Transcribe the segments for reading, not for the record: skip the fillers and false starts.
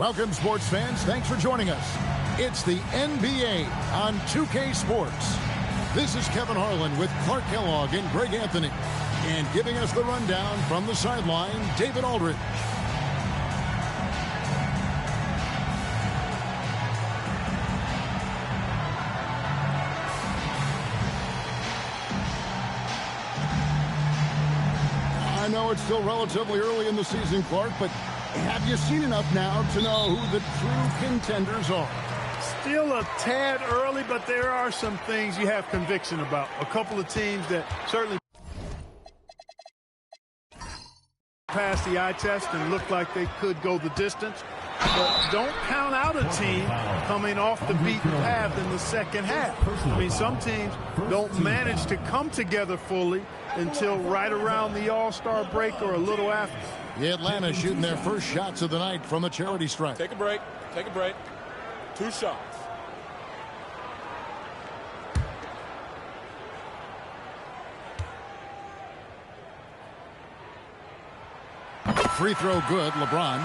Welcome, sports fans. Thanks for joining us. It's the NBA on 2K Sports. This is Kevin Harlan with Clark Kellogg and Greg Anthony. And giving us the rundown from the sideline, David Aldridge. I know it's still relatively early in the season, Clark, but have you seen enough now to know who the true contenders are? Still a tad early, but there are some things you have conviction about. A couple of teams that certainly passed the eye test and looked like they could go the distance. But don't count out a team coming off the beaten path in the second half. I mean, some teams don't manage to come together fully until right around the All-Star break or a little after. The Atlanta shooting their first shots of the night from the charity stripe. Take a break. Take a break. 2 shots. Free throw good, LeBron.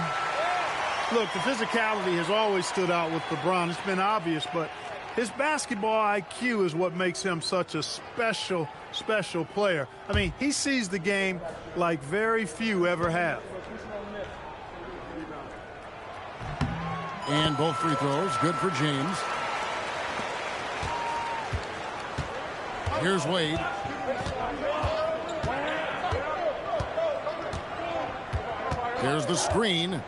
Look, the physicality has always stood out with LeBron. It's been obvious, but his basketball IQ is what makes him such a special player. I mean, he sees the game like very few ever have. And both free throws, good for James. Here's Wade. Here's the screen.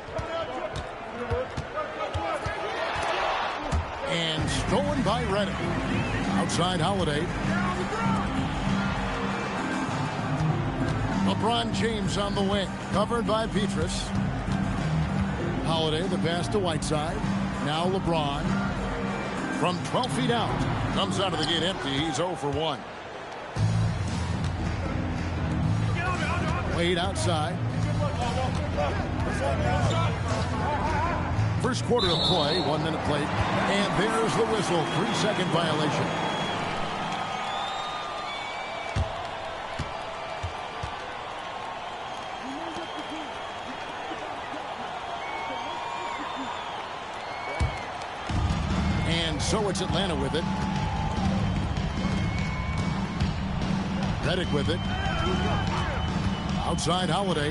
And stolen by Reddick. Outside Holiday. LeBron James on the wing. Covered by Petrus. Holiday, the pass to Whiteside. Now LeBron. From 12 feet out. Comes out of the gate empty. He's 0 for 1. Wade outside. First quarter of play, 1 minute played. And there's the whistle, 3-second violation. And so it's Atlanta with it. Reddick with it. Outside Holiday.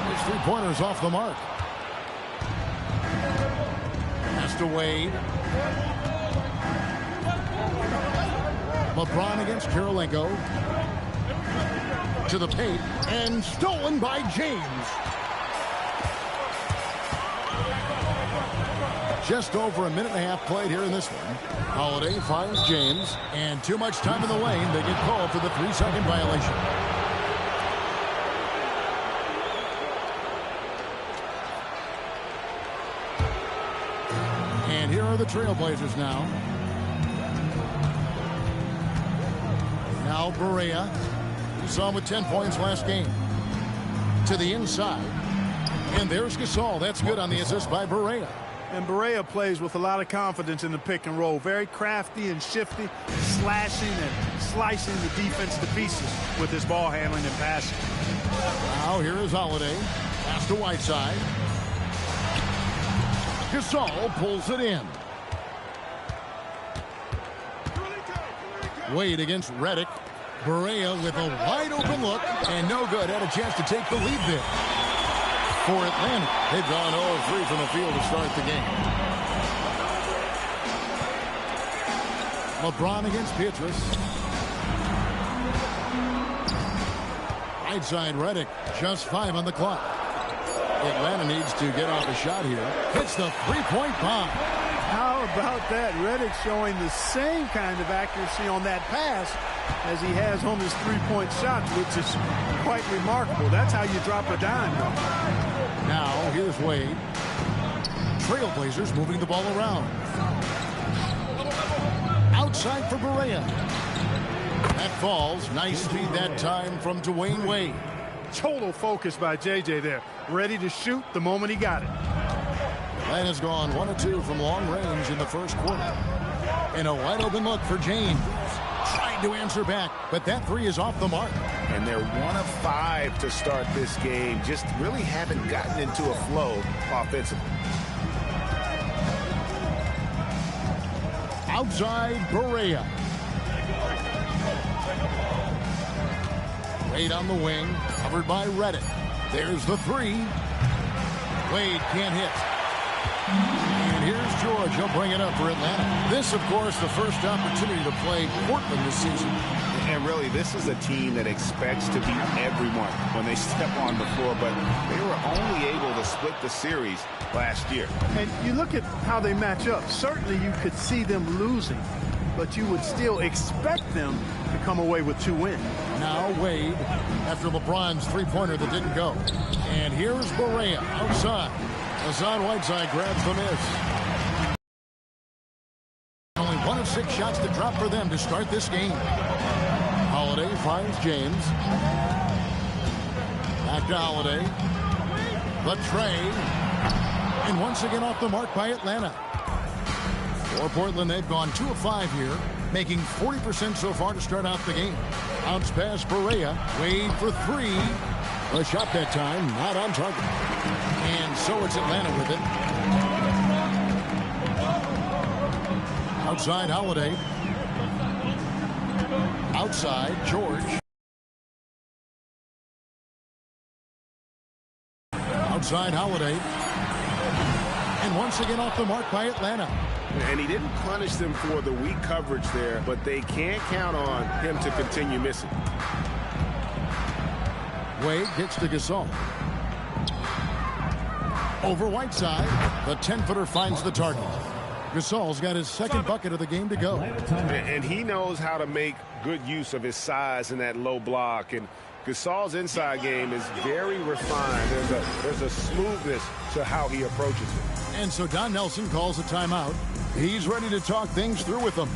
His three-pointers off the mark. Pass to Wade. LeBron against Karolinko. To the paint. And stolen by James. Just over a minute and a half played here in this one. Holiday finds James. And too much time in the lane. They get called for the 3-second violation. And here are the Trailblazers now. Now Barea. We saw him with 10 points last game. To the inside. And there's Gasol. That's good on the assist by Barea. And Barea plays with a lot of confidence in the pick and roll. Very crafty and shifty, slashing and slicing the defense to pieces with his ball handling and passing. Now here is Holiday. Pass to Whiteside. Gasol pulls it in. Wade against Reddick. Barea with a wide open look. And no good. Had a chance to take the lead there. For Atlanta, they've gone 0-3 from the field to start the game. LeBron against Petrus. Right side Reddick, just 5 on the clock. Atlanta needs to get off a shot here. Hits the three-point bomb. How about that? Reddick showing the same kind of accuracy on that pass as he has on his three-point shots, which is quite remarkable. That's how you drop a dime. Now, here's Wade. Trailblazers moving the ball around. Outside for Barea. That falls. Nice speed that time from Dwayne Wade. Total focus by JJ there. Ready to shoot the moment he got it. Atlanta's gone 1 of 2 from long range in the first quarter. And a wide open look for James. Trying to answer back, but that three is off the mark. and they're 1 of 5 to start this game. Just really haven't gotten into a flow offensively. Outside, Berea. Wade on the wing, covered by Reddick. There's the three. Wade can't hit. And here's George. He'll bring it up for Atlanta. This, of course, the first opportunity to play Portland this season. And really, this is a team that expects to beat everyone when they step on the floor, but they were only able to split the series last year. And you look at how they match up. Certainly you could see them losing, but you would still expect them to come away with 2 wins. Now Wade, after LeBron's three-pointer that didn't go. And here's Berea outside. Hassan Whiteside grabs the miss. Only 1 of 6 shots to drop for them to start this game. Holiday finds James. Back to Holiday. The tray. And once again off the mark by Atlanta. For Portland, they've gone 2 of 5 here, making 40% so far to start out the game. Bounce pass Berea. Wade for 3. A shot that time, not on target. And so it's Atlanta with it. Outside Holiday. Outside George. Outside Holiday. And once again off the mark by Atlanta. And he didn't punish them for the weak coverage there, but they can't count on him to continue missing. Wade gets to Gasol. Over Whiteside. The 10-footer finds the target. Gasol's got his second bucket of the game to go. And he knows how to make good use of his size in that low block. And Gasol's inside game is very refined. There's a smoothness to how he approaches it. And so Don Nelson calls a timeout. He's ready to talk things through with them.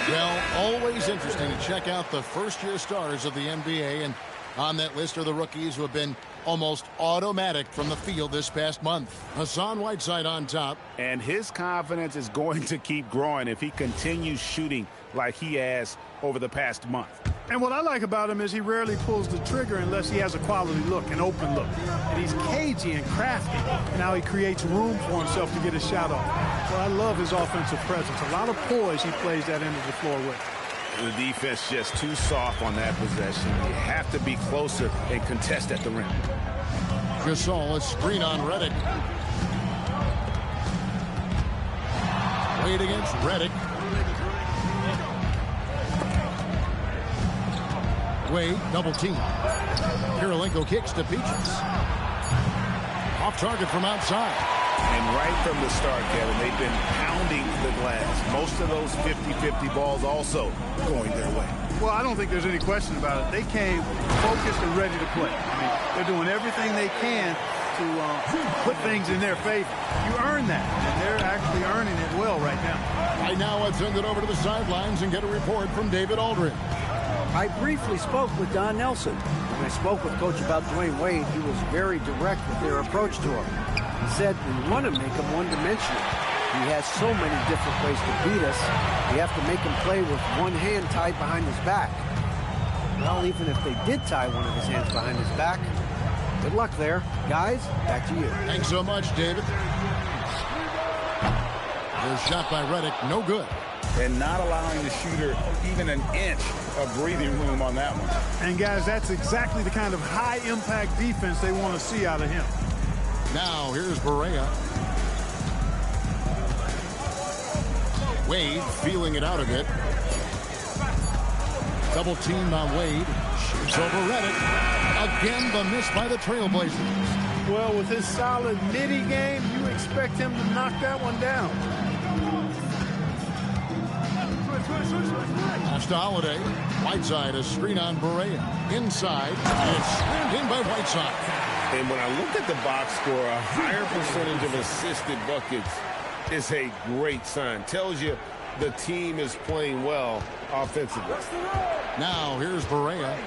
Well, always interesting to check out the first-year stars of the NBA, and on that list are the rookies who have been almost automatic from the field this past month. Hassan Whiteside on top. And his confidence is going to keep growing if he continues shooting like he has over the past month. And what I like about him is he rarely pulls the trigger unless he has a quality look, an open look. And he's cagey and crafty. And now he creates room for himself to get a shot off. Well, I love his offensive presence. A lot of poise he plays that end of the floor with. The defense just too soft on that possession. You have to be closer and contest at the rim. Gasol, a screen on Reddick. Wade against Reddick. Wade, double team. Kirilenko kicks to Peaches. Off target from outside. And right from the start, Kevin, they've been pounding the glass. Most of those 50-50 balls also going their way. Well, I don't think there's any question about it. They came focused and ready to play. I mean, they're doing everything they can to put things in their favor. You earn that, and they're actually earning it well right now. Right now, let's send it over to the sidelines and get a report from David Aldridge. I briefly spoke with Don Nelson. When I spoke with Coach about Dwayne Wade, he was very direct with their approach to him. He said, we want to make him one-dimensional. He has so many different ways to beat us. We have to make him play with one hand tied behind his back. Well, even if they did tie one of his hands behind his back, good luck there. Guys, back to you. Thanks so much, David. The shot by Reddick, no good. And not allowing the shooter even an inch of breathing room on that one. And, guys, that's exactly the kind of high-impact defense they want to see out of him. Now, here's Barea. Wade feeling it out a bit. Double teamed on Wade. Shoots over Reddick. Again, the miss by the Trailblazers. Well, with his solid midi game, you expect him to knock that one down. Pass to Holiday. Whiteside, a screen on Barea. Inside, and screened in by Whiteside. And when I look at the box score, a higher percentage of assisted buckets is a great sign. Tells you the team is playing well offensively. Now, here's Barea.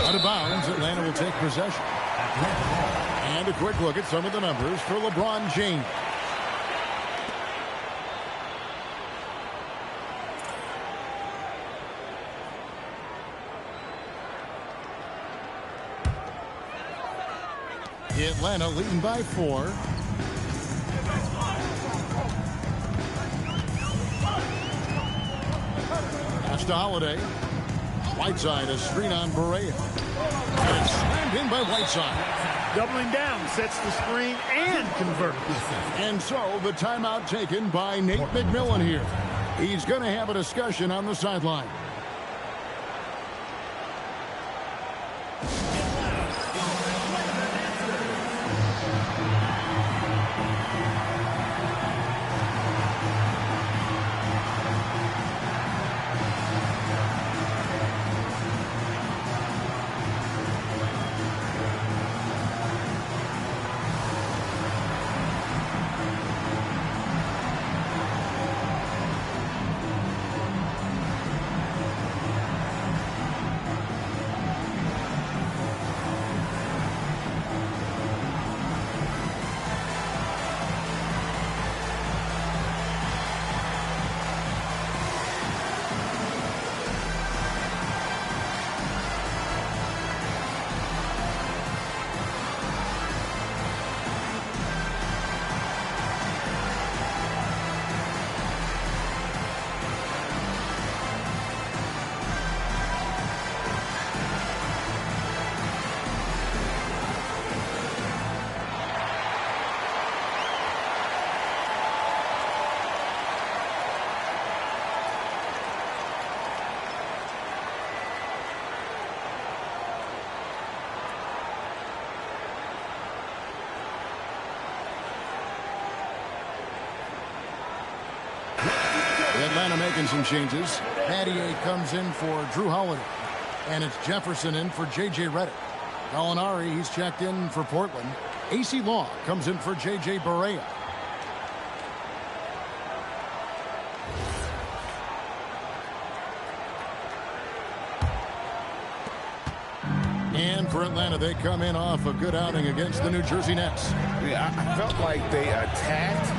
Out of bounds, Atlanta will take possession. And a quick look at some of the numbers for LeBron James. Atlanta leading by 4. Pass to Holiday. Whiteside, a screen on Barea. And slammed in by Whiteside. Doubling down, sets the screen and converts. And so the timeout taken by Nate McMillan here. He's going to have a discussion on the sideline. Atlanta making some changes. Pattier comes in for Drew Holiday. And it's Jefferson in for J.J. Redick. Gallinari, he's checked in for Portland. AC Law comes in for J.J. Barea. And for Atlanta, they come in off a good outing against the New Jersey Nets. Yeah, I felt like they attacked,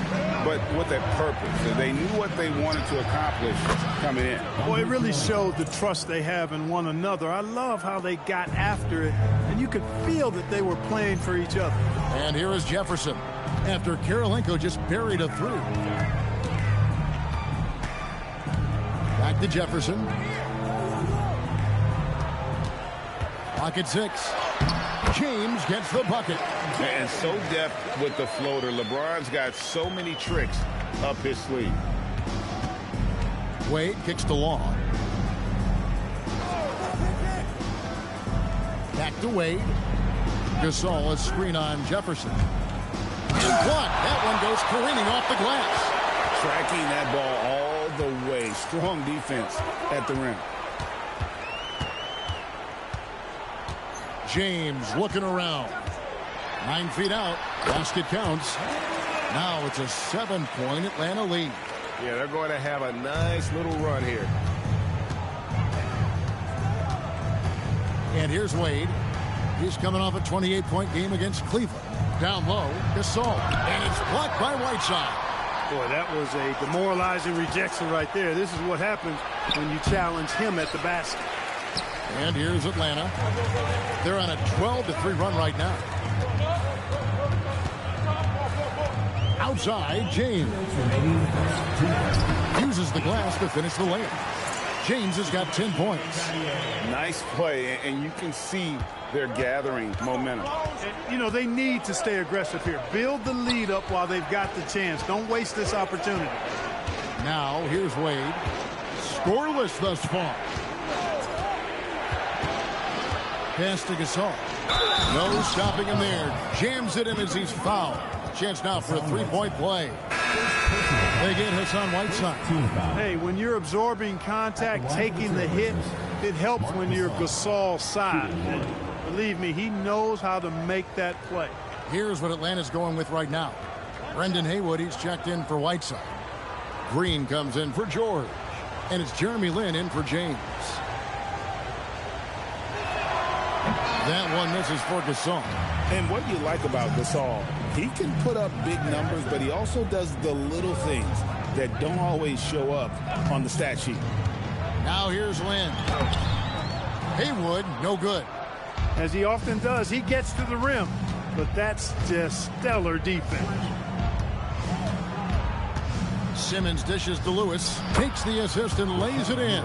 but with a purpose. They knew what they wanted to accomplish coming in. Well, it really showed the trust they have in one another. I love how they got after it, and you could feel that they were playing for each other. And here is Jefferson after Karolinko just buried a three. Back to Jefferson. Pocket 6. James gets the bucket. And so deft with the floater. LeBron's got so many tricks up his sleeve. Wade kicks to Law. Back to Wade. Gasol, a screen on Jefferson. And blocked. That one goes careening off the glass. Tracking that ball all the way. Strong defense at the rim. James looking around. 9 feet out. Basket counts. Now it's a 7-point Atlanta lead. Yeah, they're going to have a nice little run here. And here's Wade. He's coming off a 28-point game against Cleveland. Down low, Gasol. And it's blocked by Whiteside. Boy, that was a demoralizing rejection right there. This is what happens when you challenge him at the basket. And here's Atlanta. They're on a 12-3 run right now. Outside, James. Uses the glass to finish the layup. James has got 10 points. Nice play, and you can see they're gathering momentum. And, you know, they need to stay aggressive here. Build the lead up while they've got the chance. Don't waste this opportunity. Now, here's Wade. Scoreless thus far. Pass to Gasol. No stopping him there. Jams it in as he's fouled. Chance now for a three-point play. They get Hassan Whiteside. Hey, when you're absorbing contact, taking the hit, it helps when you're Gasol's side. And believe me, he knows how to make that play. Here's what Atlanta's going with right now. Brendan Haywood, he's checked in for Whiteside. Green comes in for George. And it's Jeremy Lin in for James. That one misses for Gasol. And what you like about Gasol, he can put up big numbers, but he also does the little things that don't always show up on the stat sheet. Now here's Lin. Haywood, no good. As he often does, he gets to the rim, but that's just stellar defense. Simmons dishes to Lewis, takes the assist and lays it in.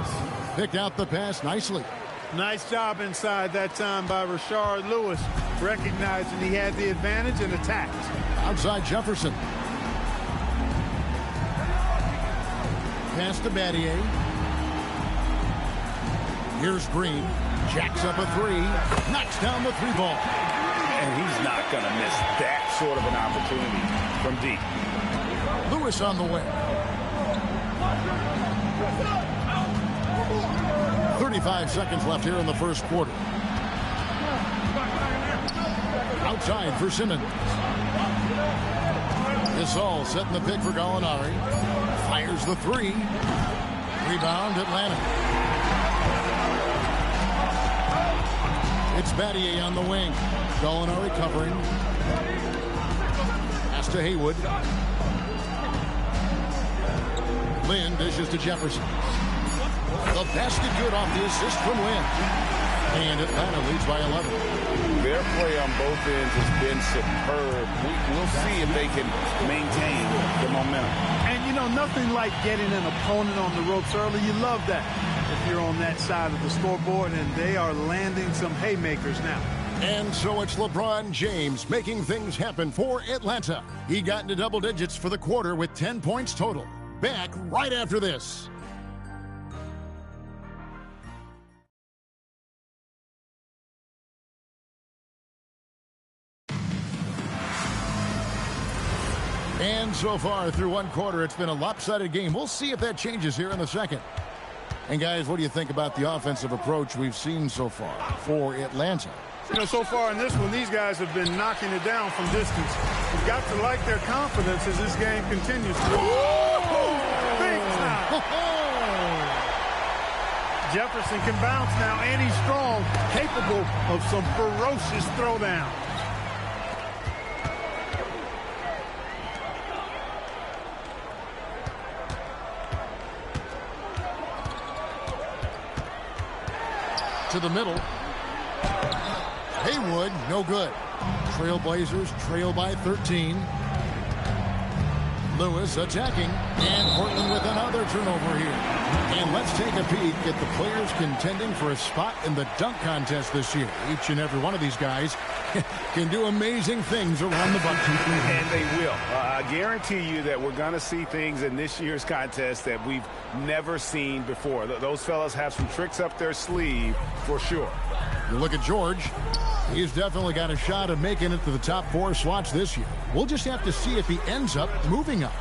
Picked out the pass nicely. Nice job inside that time by Rashard Lewis, recognizing he had the advantage and attacked. Outside Jefferson. Pass to Battier. Here's Green. Jacks up a three. Knocks down the three ball. And he's not going to miss that sort of an opportunity from deep. Lewis on the way. 35 seconds left here in the first quarter. Outside for Simmons. Gasol setting the pick for Gallinari. Fires the three. Rebound Atlanta. It's Battier on the wing. Gallinari covering. Pass to Haywood. Lin dishes to Jefferson. The basket good off the assist from Lin. And Atlanta leads by 11. Their play on both ends has been superb. We'll see if they can maintain the momentum. And, you know, nothing like getting an opponent on the ropes early. You love that if you're on that side of the scoreboard, and they are landing some haymakers now. And so it's LeBron James making things happen for Atlanta. He got into double digits for the quarter with 10 points total. Back right after this. And so far through one quarter, it's been a lopsided game. We'll see if that changes here in the second. And guys, what do you think about the offensive approach we've seen so far for Atlanta? You know, so far in this one, these guys have been knocking it down from distance. You've got to like their confidence as this game continues. Big time. Jefferson can bounce now, and he's strong, capable of some ferocious throwdown. To the middle. Haywood, no good. Trailblazers trail by 13. Lewis attacking. And Portland with another turnover here. And let's take a peek at the players contending for a spot in the dunk contest this year. Each and every one of these guys can do amazing things around the bucket. And they will. I guarantee you that we're going to see things in this year's contest that we've never seen before. Those fellas have some tricks up their sleeve for sure. You look at George. He's definitely got a shot of making it to the top 4 slots this year. We'll just have to see if he ends up moving up.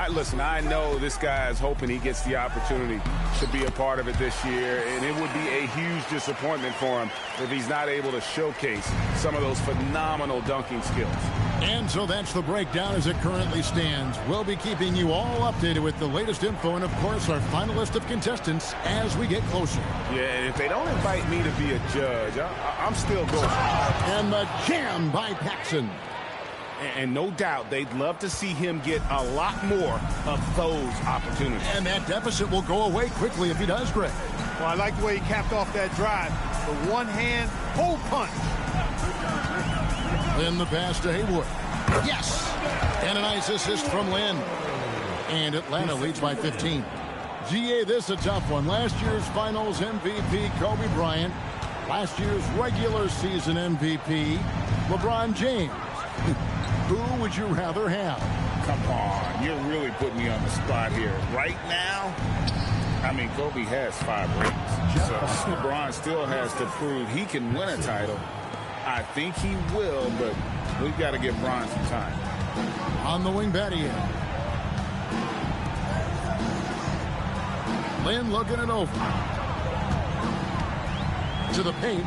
Listen, I know this guy is hoping he gets the opportunity to be a part of it this year, and it would be a huge disappointment for him if he's not able to showcase some of those phenomenal dunking skills. And so that's the breakdown as it currently stands. We'll be keeping you all updated with the latest info and, of course, our final list of contestants as we get closer. Yeah, and if they don't invite me to be a judge, I'm still going. And the jam by Paxson. And no doubt they'd love to see him get a lot more of those opportunities. And that deficit will go away quickly if he does, Greg. Well, I like the way he capped off that drive. The one-hand pull punch. Then the pass to Haywood. Yes! And a nice assist from Lynn. And Atlanta leads by 15. GA, this a tough one. Last year's Finals MVP, Kobe Bryant. Last year's regular season MVP, LeBron James. Who would you rather have? Come on, you're really putting me on the spot here. Right now, I mean, Kobe has 5 rings. So LeBron still has to prove he can win a title. I think he will, but we've got to give Bron some time. On the wing, Battier. Lynn looking it over. To the paint.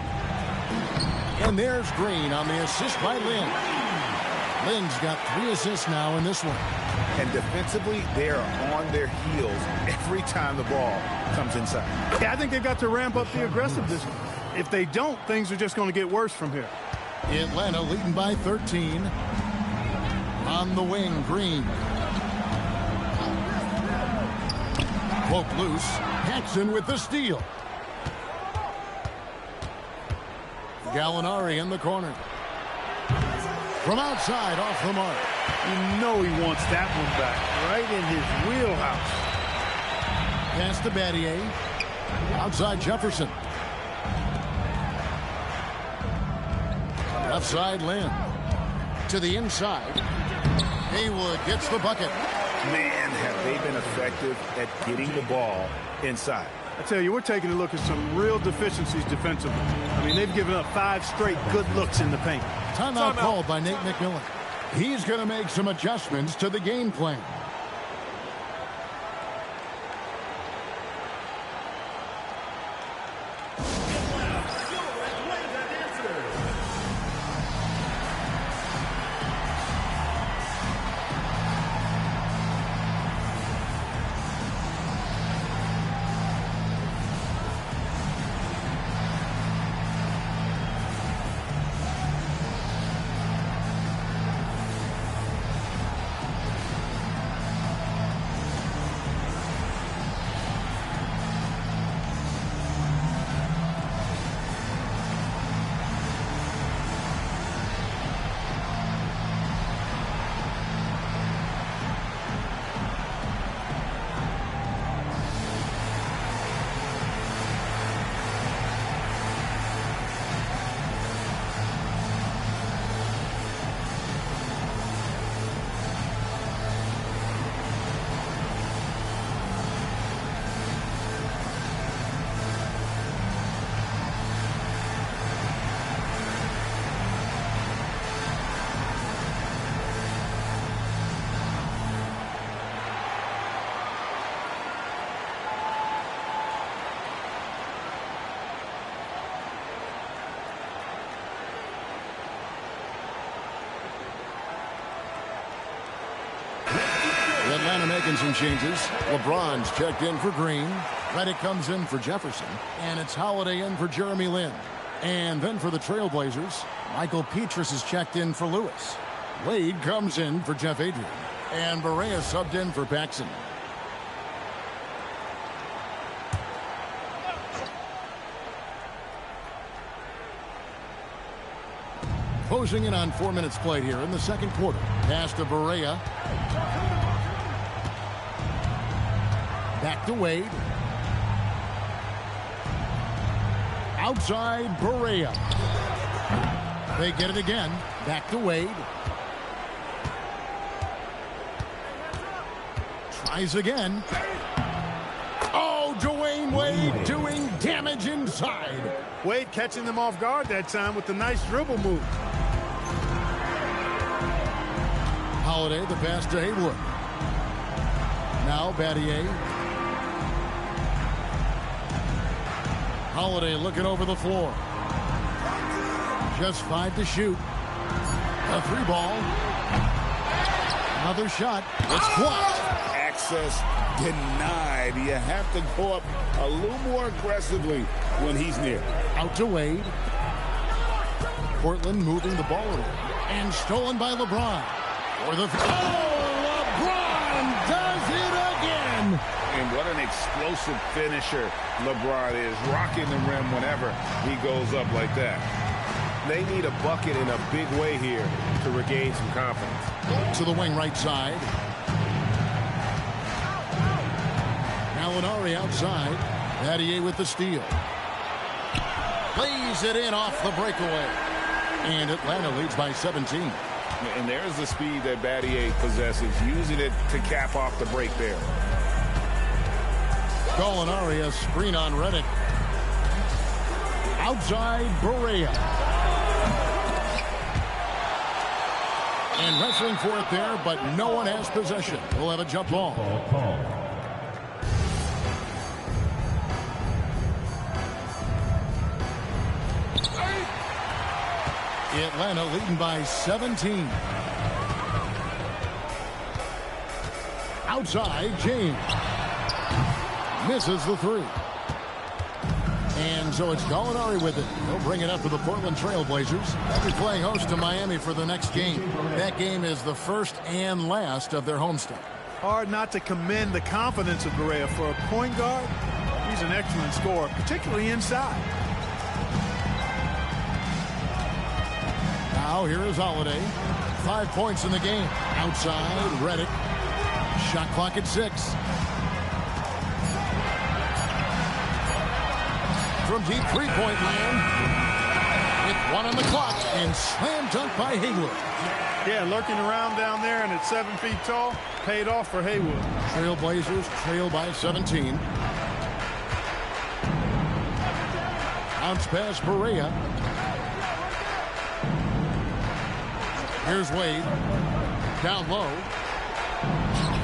And there's Green on the assist by Lynn. Lynn's got 3 assists now in this one. And defensively, they are on their heels every time the ball comes inside. Yeah, I think they've got to ramp up the aggressiveness. If they don't, things are just going to get worse from here. Atlanta leading by 13. On the wing, Green. Poked loose. Paxson with the steal. Gallinari in the corner. From outside, off the mark. You know he wants that one back, right in his wheelhouse. Pass to Battier. Outside Jefferson. Left side, Lynn. To the inside. Haywood gets the bucket. Man, have they been effective at getting the ball inside. I tell you, we're taking a look at some real deficiencies defensively. I mean, they've given up 5 straight good looks in the paint. Timeout called by Nate McMillan. He's going to make some adjustments to the game plan. Atlanta making some changes. LeBron's checked in for Green. Reddick comes in for Jefferson. And it's Holiday in for Jeremy Lin. And then for the Trailblazers, Michael Petrus is checked in for Lewis. Wade comes in for Jeff Adrian. And Barea subbed in for Paxson. Closing in on 4 minutes played here in the second quarter. Pass to Barea. Back to Wade. Outside Barea. They get it again. Back to Wade. Tries again. Oh, Dwayne Wade doing damage inside. Wade catching them off guard that time with the nice dribble move. Holiday, the pass to Haywood. Now Battier. Holiday looking over the floor. Just 5 to shoot. A 3 ball. Another shot. It's blocked. Access denied. You have to go up a little more aggressively when he's near. Out to Wade. Portland moving the ball around. And stolen by LeBron. For the LeBron does it again. And what an explosive finisher LeBron is, rocking the rim whenever he goes up like that. They need a bucket in a big way here to regain some confidence. To the wing right side. Gallinari outside. Battier with the steal. Plays it in off the breakaway. And Atlanta leads by 17. And there's the speed that Battier possesses, using it to cap off the break there. Gallinari, a screen on Redick. Outside Barea. And wrestling for it there, but no one has possession. We'll have a jump ball. Atlanta leading by 17. Outside, James. Misses the three. And so it's Gallinari with it. He'll bring it up for the Portland Trailblazers. They'll be playing host to Miami for the next game. That game is the first and last of their homestand. Hard not to commend the confidence of Barea. For a point guard, he's an excellent scorer, particularly inside. Now here is Holiday. 5 points in the game. Outside, Redick. Shot clock at 6. From deep three-point land. With 1 on the clock. And slam dunk by Haywood. Yeah, lurking around down there and at 7 feet tall. Paid off for Haywood. Trailblazers trail by 17. Bounce pass Barea. Here's Wade. Down low.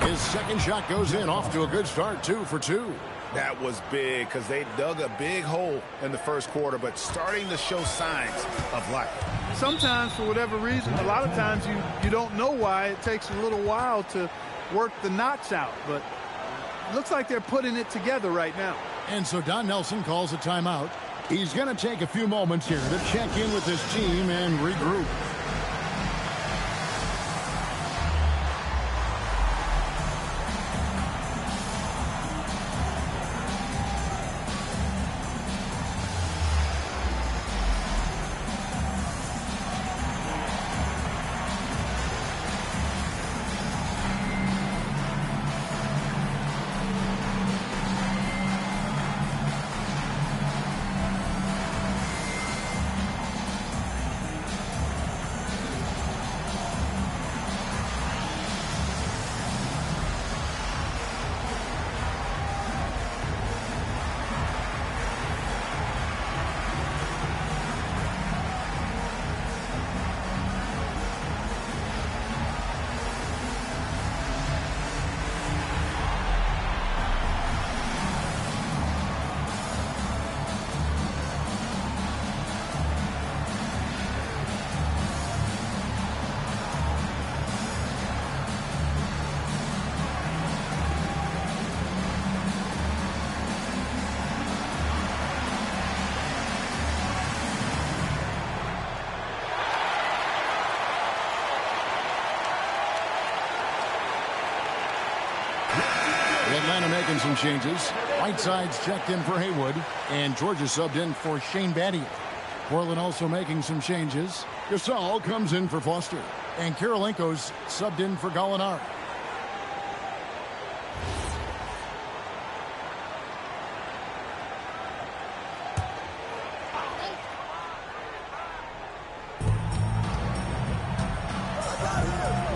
His second shot goes in. Off to a good start. 2 for 2. That was big because they dug a big hole in the first quarter, but starting to show signs of life. Sometimes, for whatever reason, a lot of times you don't know why. It takes a little while to work the knots out, but it looks like they're putting it together right now. And so Don Nelson calls a timeout. He's going to take a few moments here to check in with his team and regroup. Atlanta making some changes. Whiteside's checked in for Haywood, and Georgia subbed in for Shane Battier. Portland also making some changes. Gasol comes in for Foster, and Kirilenko's subbed in for Gallinari.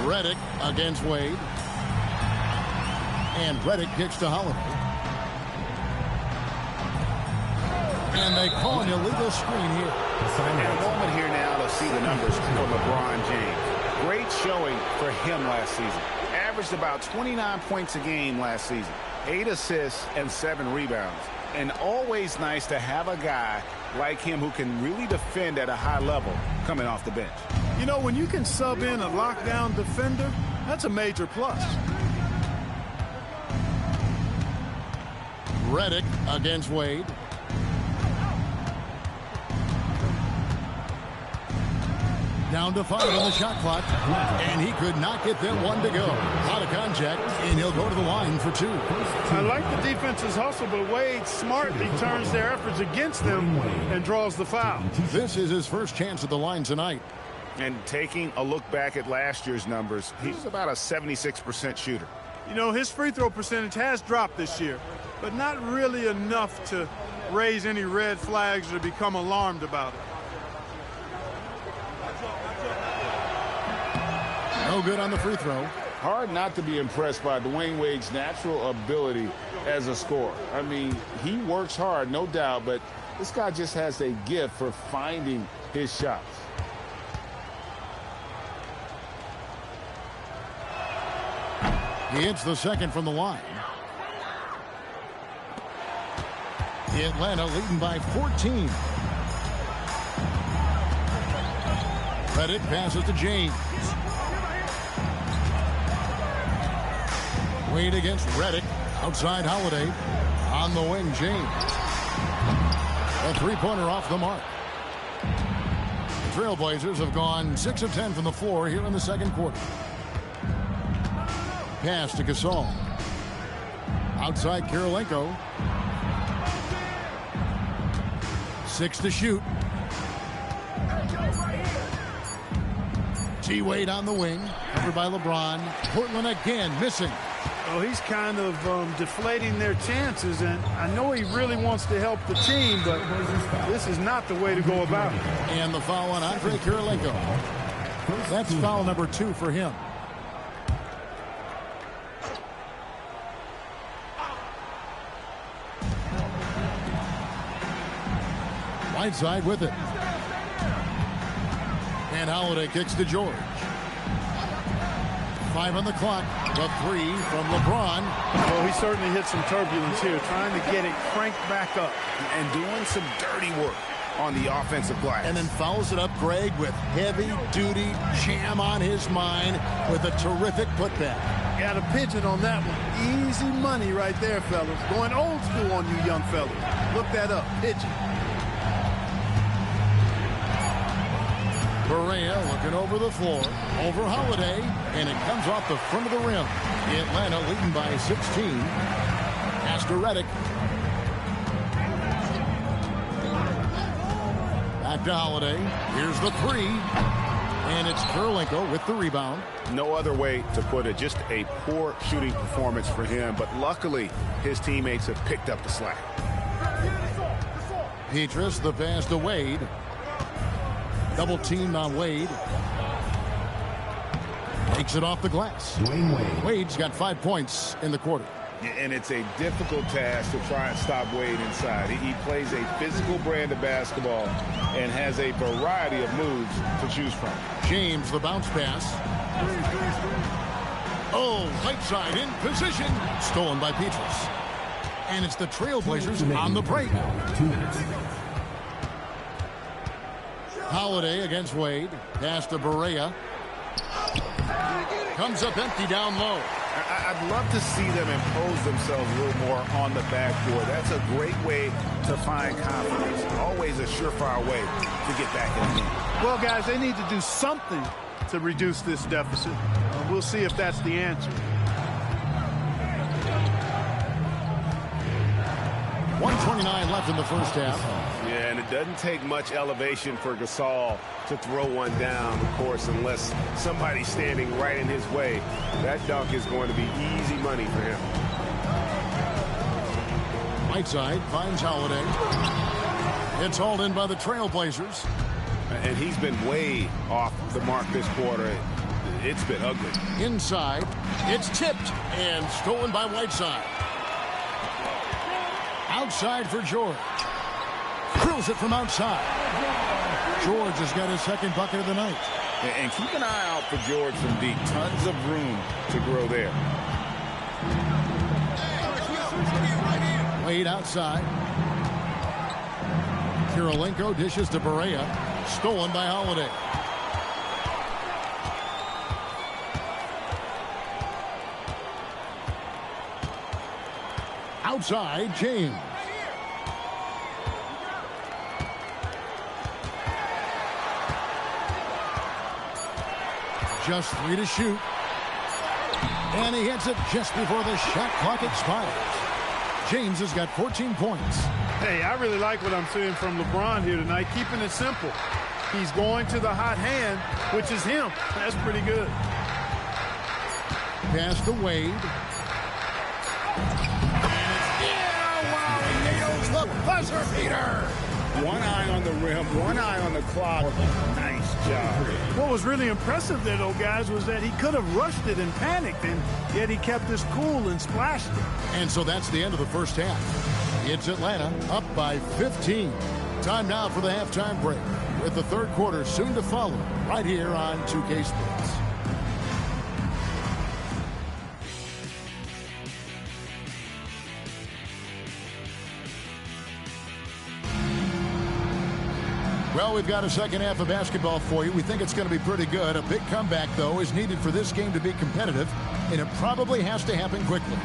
Redick against Wade. And Redick kicks to Holiday. And they call an illegal screen here. And a moment here now to see the numbers for LeBron James. Great showing for him last season. Averaged about 29 points a game last season. 8 assists and 7 rebounds. And always nice to have a guy like him who can really defend at a high level coming off the bench. You know, when you can sub in a lockdown defender, that's a major plus. Redick against Wade. Down to 5 on the shot clock, and he could not get that one to go. A lot of contact, and he'll go to the line for 2. I like the defense's hustle, but Wade smartly turns their efforts against them and draws the foul. This is his first chance at the line tonight. And taking a look back at last year's numbers, he's about a 76% shooter. You know, his free throw percentage has dropped this year, but not really enough to raise any red flags or become alarmed about it. No good on the free throw. Hard not to be impressed by Dwayne Wade's natural ability as a scorer. I mean, he works hard, no doubt, but this guy just has a gift for finding his shots. He hits the second from the line. Atlanta leading by 14. Redick passes to James. Wade against Redick. Outside Holiday. On the wing, James. A three-pointer off the mark. The Trailblazers have gone 6 of 10 from the floor here in the second quarter. Pass to Gasol. Outside Kirilenko. 6 to shoot. T. Wade on the wing. Covered by LeBron. Portland again missing. Well, he's kind of deflating their chances, and I know he really wants to help the team, but this is not the way to go about it. And the foul on Andre Kirilenko. That's foul number 2 for him. Whiteside with it. And Holiday kicks to George. 5 on the clock. The 3 from LeBron. Well, he certainly hit some turbulence here, trying to get it cranked back up. And doing some dirty work on the offensive glass. And then follows it up, Greg, with heavy-duty jam on his mind with a terrific putback. Got a pigeon on that one. Easy money right there, fellas. Going old school on you young fellas. Look that up. Pigeon. Barea looking over the floor, over Holiday, and it comes off the front of the rim. Atlanta leading by 16. Pass to Redick. Back to Holiday. Here's the 3. And it's Kirilenko with the rebound. No other way to put it. Just a poor shooting performance for him. But luckily, his teammates have picked up the slack. Petrus, the pass to Wade. Double teamed on Wade. Takes it off the glass. Wade's got 5 points in the quarter. And it's a difficult task to try and stop Wade inside. He plays a physical brand of basketball and has a variety of moves to choose from. James, the bounce pass. Oh, Whiteside in position. Stolen by Petrus. And it's the Trailblazers on the break. Holiday against Wade. Pass to Barea. Comes up empty down low. I'd love to see them impose themselves a little more on the backboard. That's a great way to find confidence. Always a surefire way to get back in the game. Well, guys, they need to do something to reduce this deficit. We'll see if that's the answer. 1:29 left in the first half. Yeah, and it doesn't take much elevation for Gasol to throw one down, of course, unless somebody's standing right in his way. That dunk is going to be easy money for him. Whiteside finds Holiday. It's hauled in by the Trailblazers. And he's been way off the mark this quarter. It's been ugly. Inside, it's tipped and stolen by Whiteside. Outside for George. Drills it from outside. George has got his second bucket of the night. And keep an eye out for George from deep. Tons of room to grow there. Wade outside. Kirilenko dishes to Barea. Stolen by Holiday. Outside, James. just 3 to shoot. And he hits it just before the shot clock expires. James has got 14 points. Hey, I really like what I'm seeing from LeBron here tonight, keeping it simple. He's going to the hot hand, which is him. That's pretty good. Pass to Wade. Yeah, wow, he nails the buzzer beater. One eye on the rim, one eye on the clock. Nice job. What was really impressive there, though, guys, was that he could have rushed it and panicked, and yet he kept his cool and splashed it. And so that's the end of the first half. It's Atlanta up by 15. Time now for the halftime break, with the third quarter soon to follow right here on 2K Sports. Well, we've got a second half of basketball for you. We think it's going to be pretty good. A big comeback, though, is needed for this game to be competitive, and it probably has to happen quickly.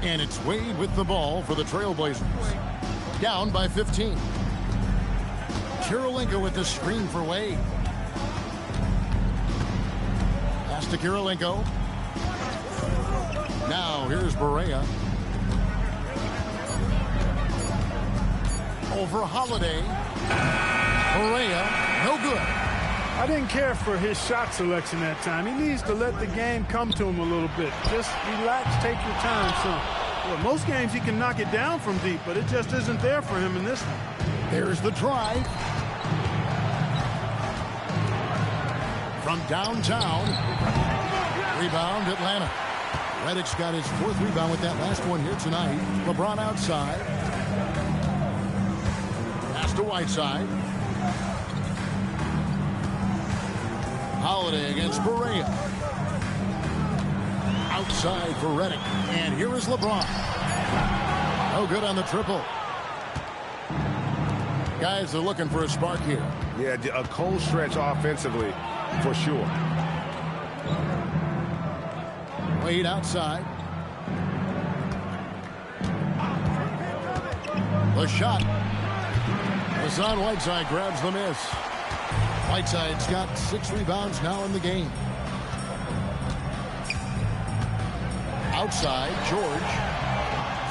And it's Wade with the ball for the Trailblazers. Down by 15. Kirilenko with the screen for Wade. Pass to Kirilenko. Now here's Barea. Over Holiday. Barea, no good. I didn't care for his shot selection that time. He needs to let the game come to him a little bit. Just relax, take your time some. Well, most games he can knock it down from deep, but it just isn't there for him in this one. There's the drive. From downtown. Rebound, Atlanta. Redick's got his 4th rebound with that last one here tonight. LeBron outside. Pass to Whiteside. Holiday against Barea. Outside for Redick. And here is LeBron. No good on the triple. Guys are looking for a spark here. Yeah, a cold stretch offensively, for sure. Wade outside. The shot. Hassan Whiteside grabs the miss. Whiteside's got 6 rebounds now in the game. Outside, George.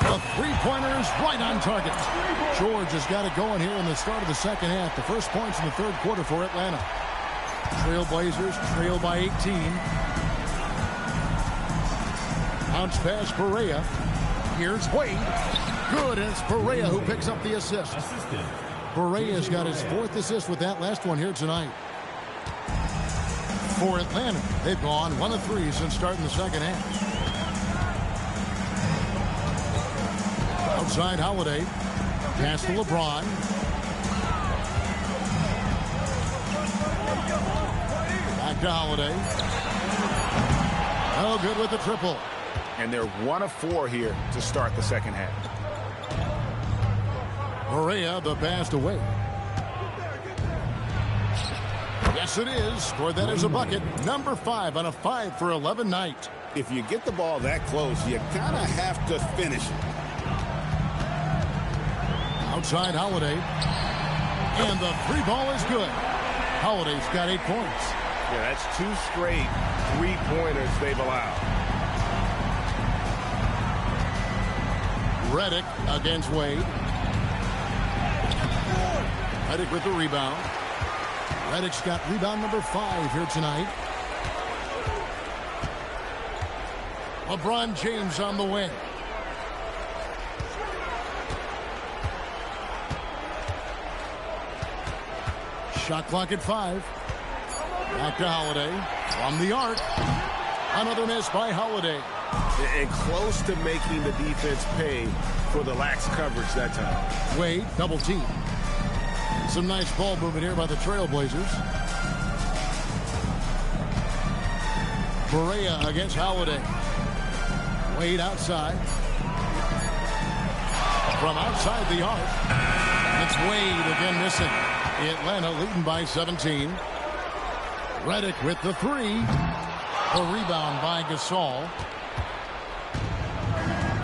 The three-pointers right on target. George has got it going here in the start of the second half. The first points in the third quarter for Atlanta. Trailblazers trail by 18. Bounce pass, Barea. Here's Wade. Good, and it's Barea who picks up the assist. Barea's got his 4th assist with that last one here tonight. For Atlanta, they've gone 1 of 3 since starting the second half. Outside Holiday. Pass to LeBron. Back to Holiday. Oh, good with the triple. And they're 1 of 4 here to start the second half. Barea, the pass away. Yes, it is. Scored that as a bucket. Number 5 on a 5 for 11 night. If you get the ball that close, you kind of have to finish it. Outside Holiday. And the 3 ball is good. Holiday's got 8 points. Yeah, that's 2 straight 3-pointers they've allowed. Redick against Wade. Redick with the rebound. Redick's got rebound number 5 here tonight. LeBron James on the wing. Shot clock at 5. Back to Holiday. From the arc. Another miss by Holiday. And close to making the defense pay for the lax coverage that time. Wade, double team. Some nice ball movement here by the Trailblazers. Barea against Holiday. Wade outside. From outside the arc. It's Wade again missing. Atlanta leading by 17. Redick with the 3. A rebound by Gasol.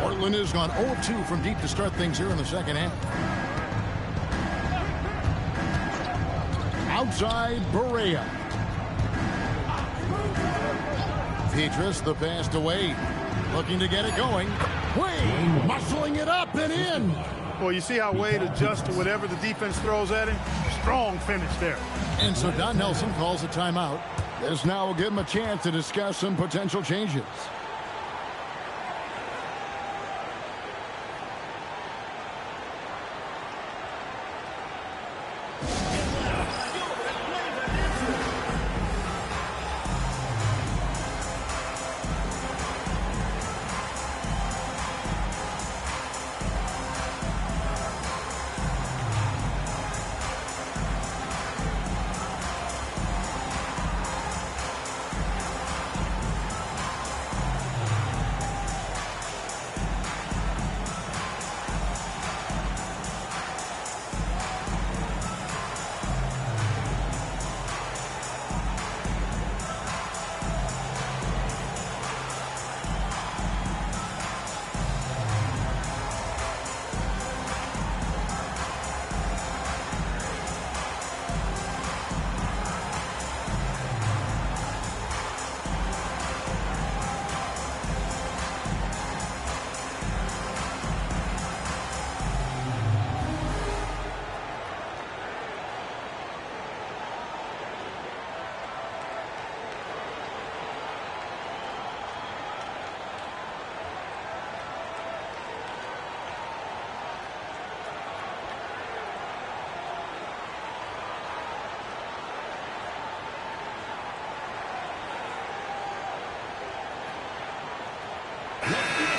Portland has gone 0-2 from deep to start things here in the second half. Outside, Barea. Petrus, the pass to Wade. Looking to get it going. Wade muscling it up and in. Well, you see how Wade adjusts to whatever the defense throws at him? Strong finish there. And so Don Nelson calls a timeout. This now will give him a chance to discuss some potential changes.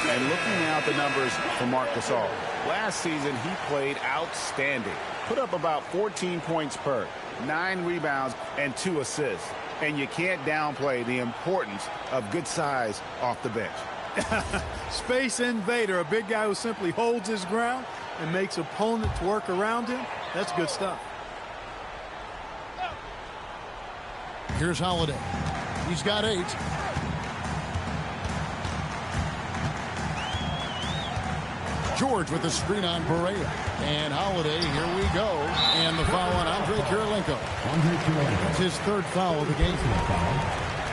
And looking now at the numbers for Marc Gasol. Last season, he played outstanding. Put up about 14 points per, 9 rebounds, and 2 assists. And you can't downplay the importance of good size off the bench. Space invader, a big guy who simply holds his ground and makes opponents work around him. That's good stuff. Here's Holiday. He's got 8. George with the screen on Barea. And Holiday, here we go. And the foul on Andre Kirilenko. That's his 3rd foul of the game.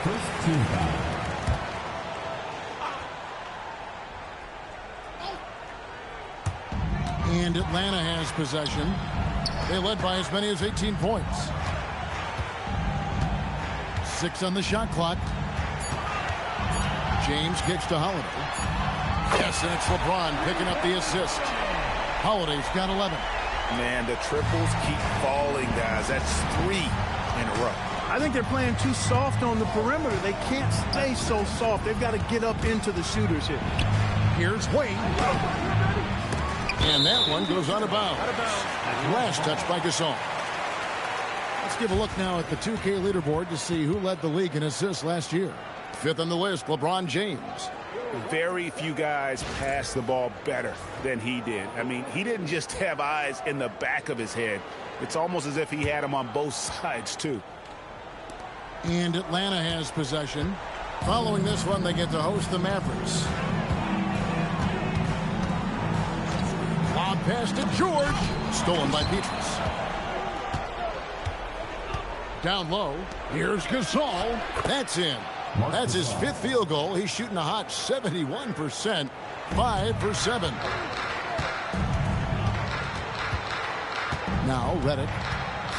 First team foul. And Atlanta has possession. They led by as many as 18 points. 6 on the shot clock. James kicks to Holiday. Yes, and it's LeBron picking up the assist. Holiday's got 11. Man, the triples keep falling, guys. That's 3 in a row. I think they're playing too soft on the perimeter. They can't stay so soft. They've got to get up into the shooters here. Here's Wade. And that one goes out of bounds. Last touch by Gasol. Let's give a look now at the 2K leaderboard to see who led the league in assists last year. 5th on the list, LeBron James. Very few guys pass the ball better than he did. I mean, he didn't just have eyes in the back of his head. It's almost as if he had them on both sides, too. And Atlanta has possession. Following this one, they get to host the Mavericks. Lob pass to George. Stolen by Petrus. Down low. Here's Gasol. That's in. That's his 5th field goal. He's shooting a hot 71%. 5 for 7. Now Redick.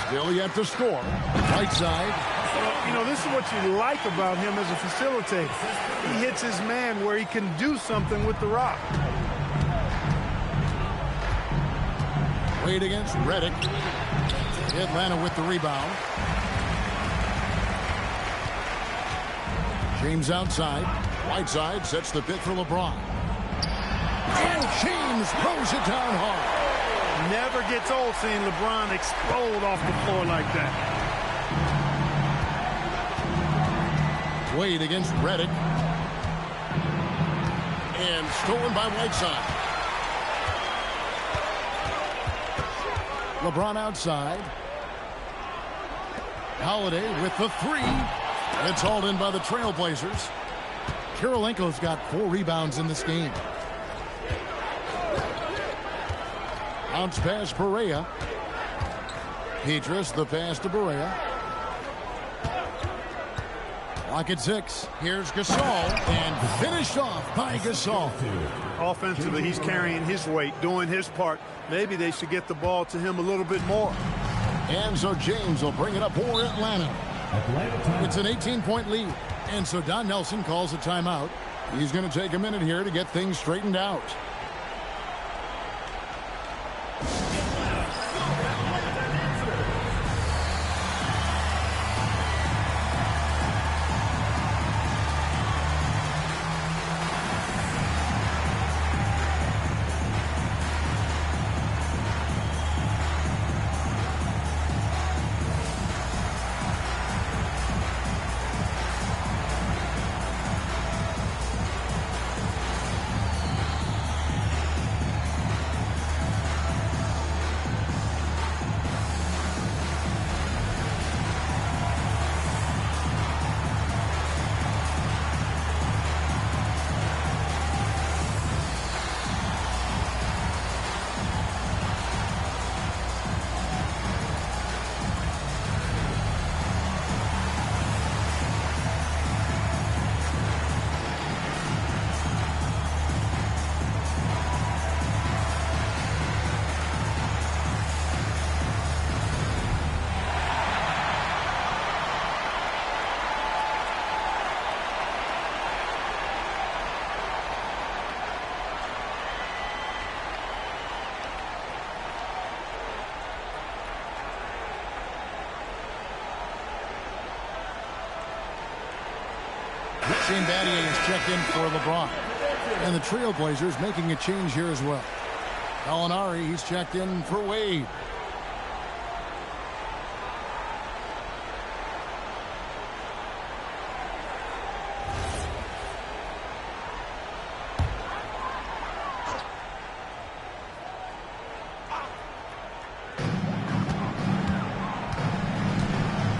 Still yet to score. Right side. Well, you know, this is what you like about him as a facilitator. He hits his man where he can do something with the rock. Wade against Redick. Atlanta with the rebound. James outside. Whiteside sets the pick for LeBron. And James throws it down hard. Never gets old seeing LeBron explode off the floor like that. Wade against Redick. And stolen by Whiteside. LeBron outside. Holiday with the 3. It's hauled in by the Trailblazers. Kirilenko's got 4 rebounds in this game. Bounce pass, Barea. Petrus, the pass to Barea. Lock at 6. Here's Gasol, and finished off by Gasol. Offensively, he's carrying his weight, doing his part. Maybe they should get the ball to him a little bit more. And so James will bring it up for Atlanta. It's an 18-point lead. And so Don Nelson calls a timeout. He's going to take a minute here to get things straightened out. Shane Battier is checked in for LeBron. And the Trailblazers making a change here as well. Gallinari, he's checked in for Wade.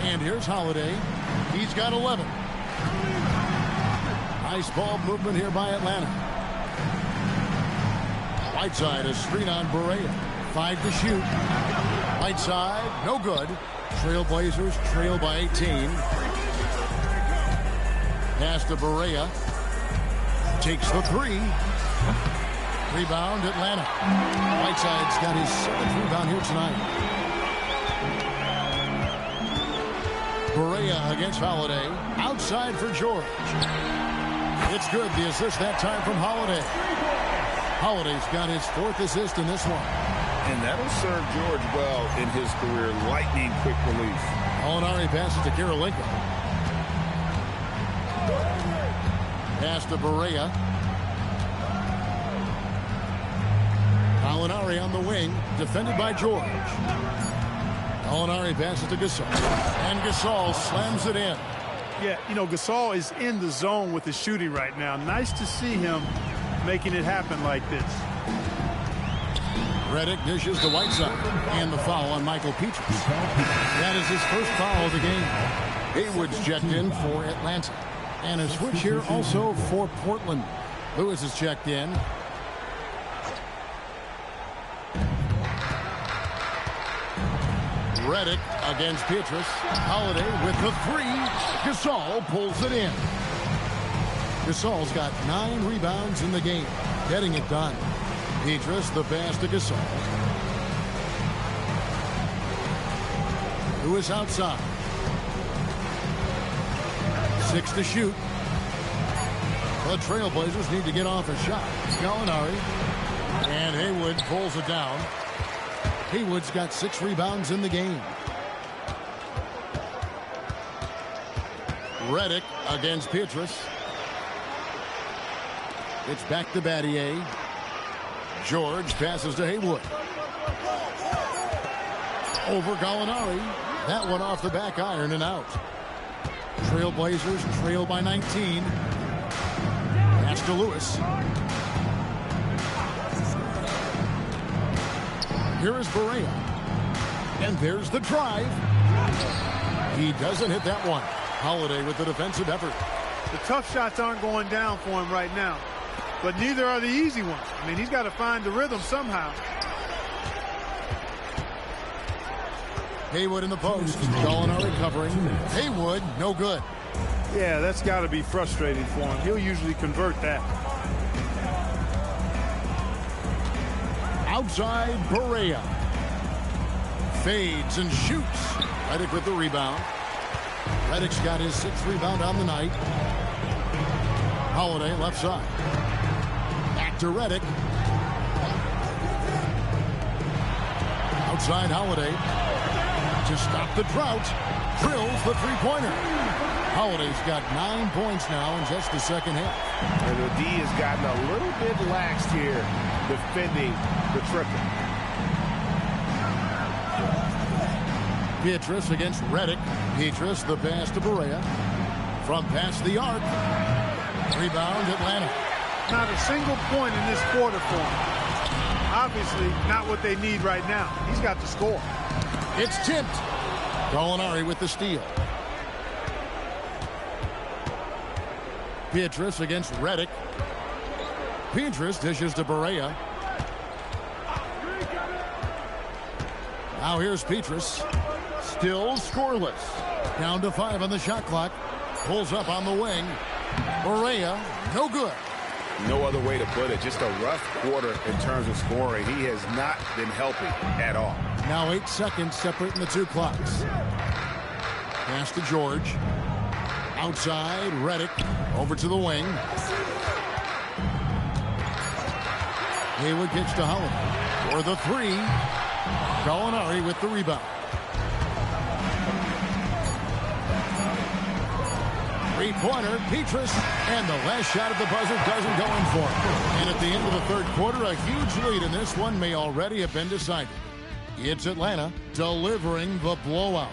And here's Holiday. He's got 11. Nice ball movement here by Atlanta. Whiteside, a screen on Barea. 5 to shoot. Whiteside, no good. Trailblazers trail by 18. Pass to Barea. Takes the 3. Rebound, Atlanta. Whiteside's got his 7th rebound here tonight. Barea against Holiday. Outside for George. It's good. The assist that time from Holiday. Holiday's got his 4th assist in this one. And that'll serve George well in his career. Lightning quick release. Gallinari passes to Kirilenko. Pass to Barea. Gallinari on the wing. Defended by George. Gallinari passes to Gasol. And Gasol slams it in. Yeah, you know, Gasol is in the zone with his shooting right now. Nice to see him making it happen like this. Redick dishes to Whiteside. And the foul on Michael Petrus. That is his first foul of the game. Haywood's checked in for Atlanta. And a switch here also for Portland. Lewis is checked in. Redick against Petrus. Holiday with the 3. Gasol pulls it in. Gasol's got 9 rebounds in the game. Getting it done. Petrus, the pass to Gasol. Lewis outside. 6 to shoot. The Trailblazers need to get off a shot. Gallinari. And Haywood pulls it down. Haywood's got 6 rebounds in the game. Redick against Petrus. It's back to Battier. George passes to Haywood. Over Gallinari. That one off the back iron and out. Trailblazers trail by 19. Pass to Lewis. Here is Barea. And there's the drive. He doesn't hit that one. Holiday with the defensive effort. The tough shots aren't going down for him right now, but neither are the easy ones. I mean, he's got to find the rhythm somehow. Haywood in the post. Gallinari covering. Haywood, no good. Yeah, that's got to be frustrating for him. He'll usually convert that. Outside, Barea. Fades and shoots. Redick with the rebound. Redick's got his 6th rebound on the night. Holiday left side. Back to Redick. Outside Holiday. To stop the drought. Drills the three-pointer. Holiday's got 9 points now in just the second half. And the D has gotten a little bit lax here defending the triple. Beatrice against Redick. Beatrice, the pass to Barea. From past the arc. Rebound, Atlanta. Not a single point in this quarter for him. Obviously, not what they need right now. He's got to score. It's tipped. Gallinari with the steal. Beatrice against Redick. Beatrice dishes to Barea. Now here's Beatrice. Still scoreless. Down to 5 on the shot clock. Pulls up on the wing. Barea, no good. No other way to put it. Just a rough quarter in terms of scoring. He has not been helping at all. Now 8 seconds separating the two clocks. Pass to George. Outside, Redick. Over to the wing. Haywood gets to Holiday. For the 3. Gallinari with the rebound. Three-pointer, Beatrice, and the last shot at the buzzer doesn't go in for him. And at the end of the third quarter, a huge lead in this one may already have been decided. It's Atlanta delivering the blowout.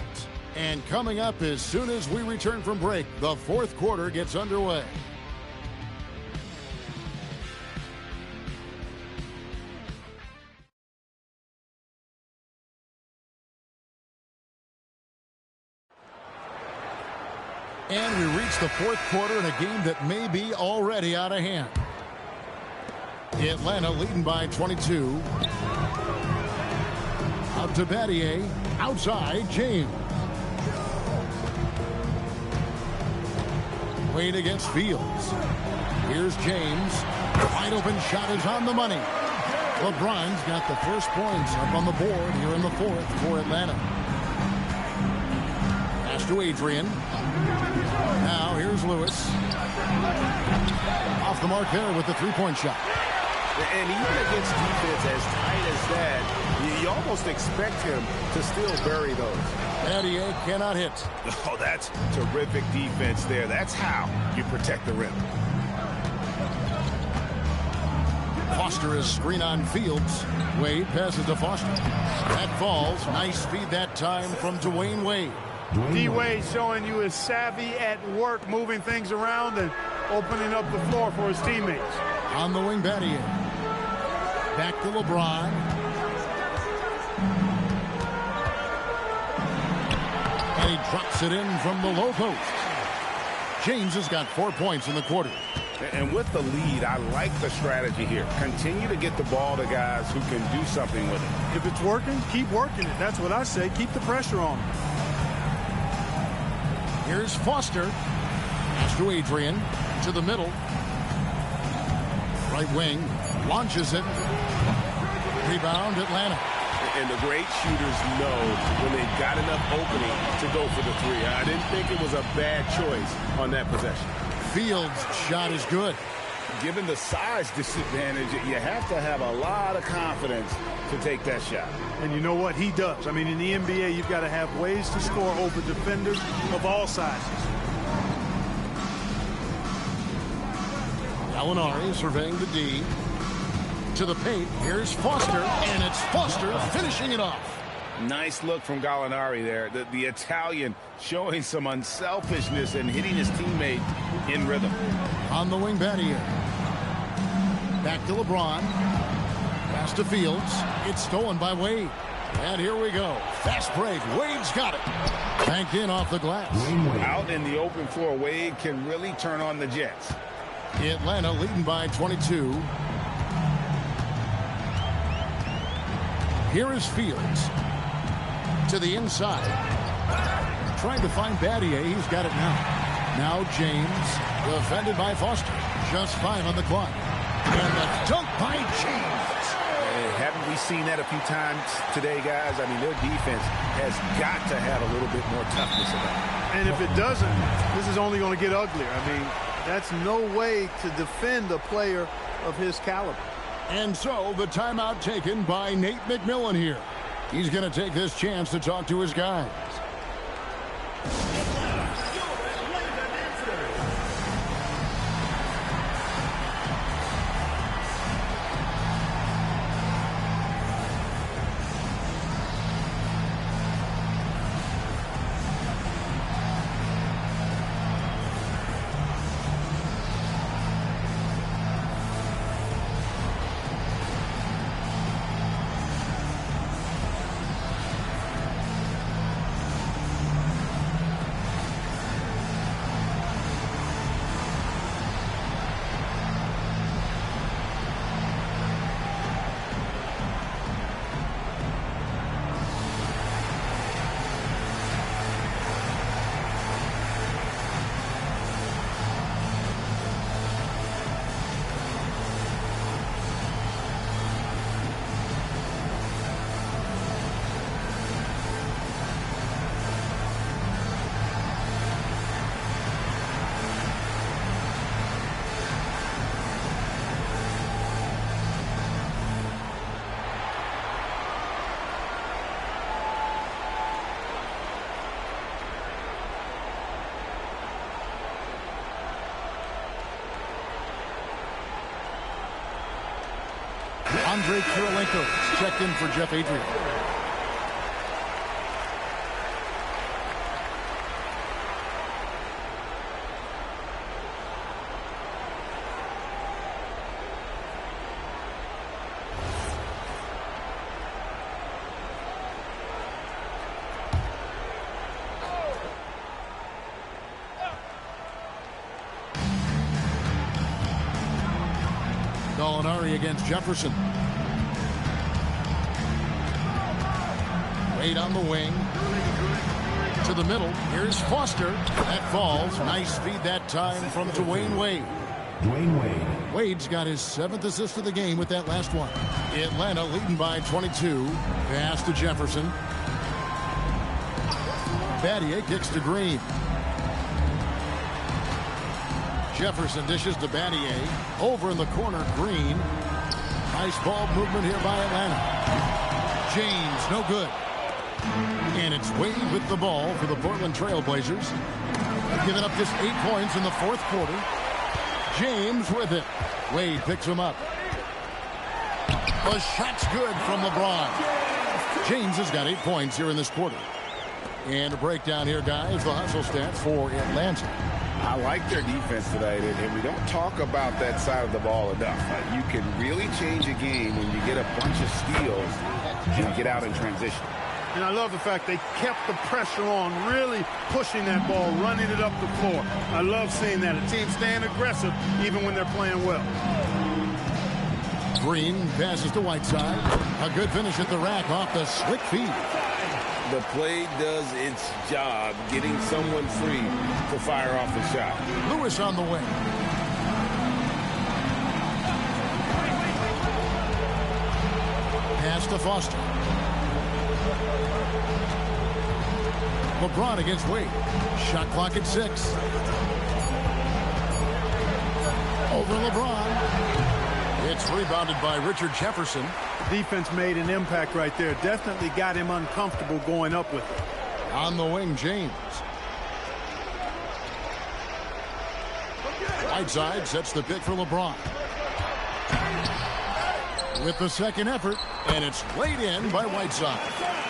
And coming up as soon as we return from break, the fourth quarter gets underway. And we reach the fourth quarter in a game that may be already out of hand. Atlanta leading by 22. Out to Battier. Outside, James. Wade against Fields. Here's James. Wide open shot is on the money. LeBron's got the first points up on the board here in the fourth for Atlanta. Pass to Adrian. Now here's Lewis. Off the mark there with the three-point shot. And even against defense as tight as that, you almost expect him to still bury those. Battier cannot hit. Oh, that's terrific defense there. That's how you protect the rim. Foster is screen on Fields. Wade passes to Foster. That falls. Nice speed that time from Dwayne Wade. D-Wade showing you his savvy at work, moving things around and opening up the floor for his teammates. On the wing, Battier. Back to LeBron. And he drops it in from the low post. James has got 4 points in the quarter. And with the lead, I like the strategy here. Continue to get the ball to guys who can do something with it. If it's working, keep working it. That's what I say. Keep the pressure on him. Here's Foster. Pass to Adrian. To the middle. Right wing. Launches it. Rebound, Atlanta. And the great shooters know when they've got enough opening to go for the three. I didn't think it was a bad choice on that possession. Fields' shot is good. Given the size disadvantage, you have to have a lot of confidence to take that shot. And you know what? He does. I mean, in the NBA, you've got to have ways to score over defenders of all sizes. Gallinari surveying the D. To the paint. Here's Foster. And it's Foster finishing it off. Nice look from Gallinari there. The Italian showing some unselfishness and hitting his teammate in rhythm. On the wing, Battier. Back to LeBron. Pass to Fields. It's stolen by Wade. And here we go. Fast break. Wade's got it. Banked in off the glass. Out in the open floor, Wade can really turn on the Jets. Atlanta leading by 22. Here is Fields. To the inside. Trying to find Battier. He's got it now. Now James. Defended by Foster. Just 5 on the clock. And the dunk by James. Hey, haven't we seen that a few times today, guys? I mean, their defense has got to have a little bit more toughness about it. And if it doesn't, this is only going to get uglier. I mean, that's no way to defend a player of his caliber. And so the timeout taken by Nate McMillan here. He's going to take this chance to talk to his guys. Andre Kirilenko checked in for Jeff Adrian. Gallinari against Jefferson. Wade on the wing. To the middle. Here's Foster. That falls. Nice feed that time from Dwayne Wade. Dwayne Wade. Wade's got his 7th assist of the game with that last one. Atlanta leading by 22. Pass to Jefferson. Battier kicks to Green. Jefferson dishes to Battier. Over in the corner, Green. Nice ball movement here by Atlanta. James, no good. And it's Wade with the ball for the Portland Trail Blazers. Giving up just 8 points in the 4th quarter. James with it. Wade picks him up. The shot's good from LeBron. James has got 8 points here in this quarter. And a breakdown here, guys. The hustle stats for Atlanta. I like their defense tonight, and we don't talk about that side of the ball enough. You can really change a game when you get a bunch of steals and get out in transition. And I love the fact they kept the pressure on, really pushing that ball, running it up the floor. I love seeing that. A team staying aggressive even when they're playing well. Green passes to Whiteside. A good finish at the rack off the slick feed. The play does its job, getting someone free to fire off a shot. Lewis on the wing. Pass to Foster. LeBron against Wade. Shot clock at 6. Over LeBron. It's rebounded by Richard Jefferson. Defense made an impact right there. Definitely got him uncomfortable going up with it. On the wing, James. Whiteside sets the pick for LeBron. With the second effort, and it's laid in by Whiteside.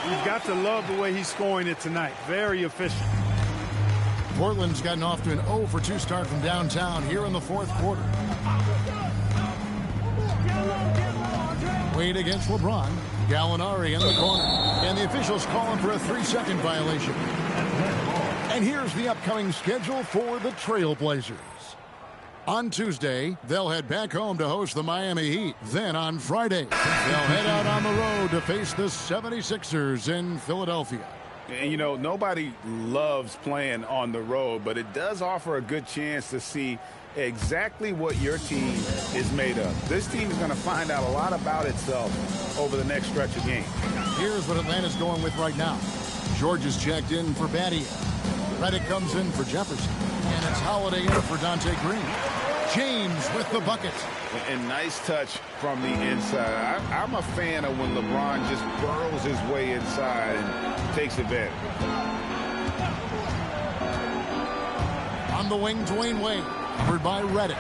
You've got to love the way he's scoring it tonight. Very efficient. Portland's gotten off to an 0-for-2 start from downtown here in the 4th quarter. Wade against LeBron. Gallinari in the corner. And the officials calling for a 3-second violation. And here's the upcoming schedule for the Trailblazers. On Tuesday, they'll head back home to host the Miami Heat. Then on Friday, they'll head out on the road to face the 76ers in Philadelphia. And, you know, nobody loves playing on the road, but it does offer a good chance to see exactly what your team is made of. This team is going to find out a lot about itself over the next stretch of games. Here's what Atlanta's going with right now. George is checked in for Battier. Redick comes in for Jefferson. And it's Holiday in for Dante Green. James with the bucket. And nice touch from the inside. I'm a fan of when LeBron just burrows his way inside and takes advantage. On the wing, Dwayne Wade, covered by Redick.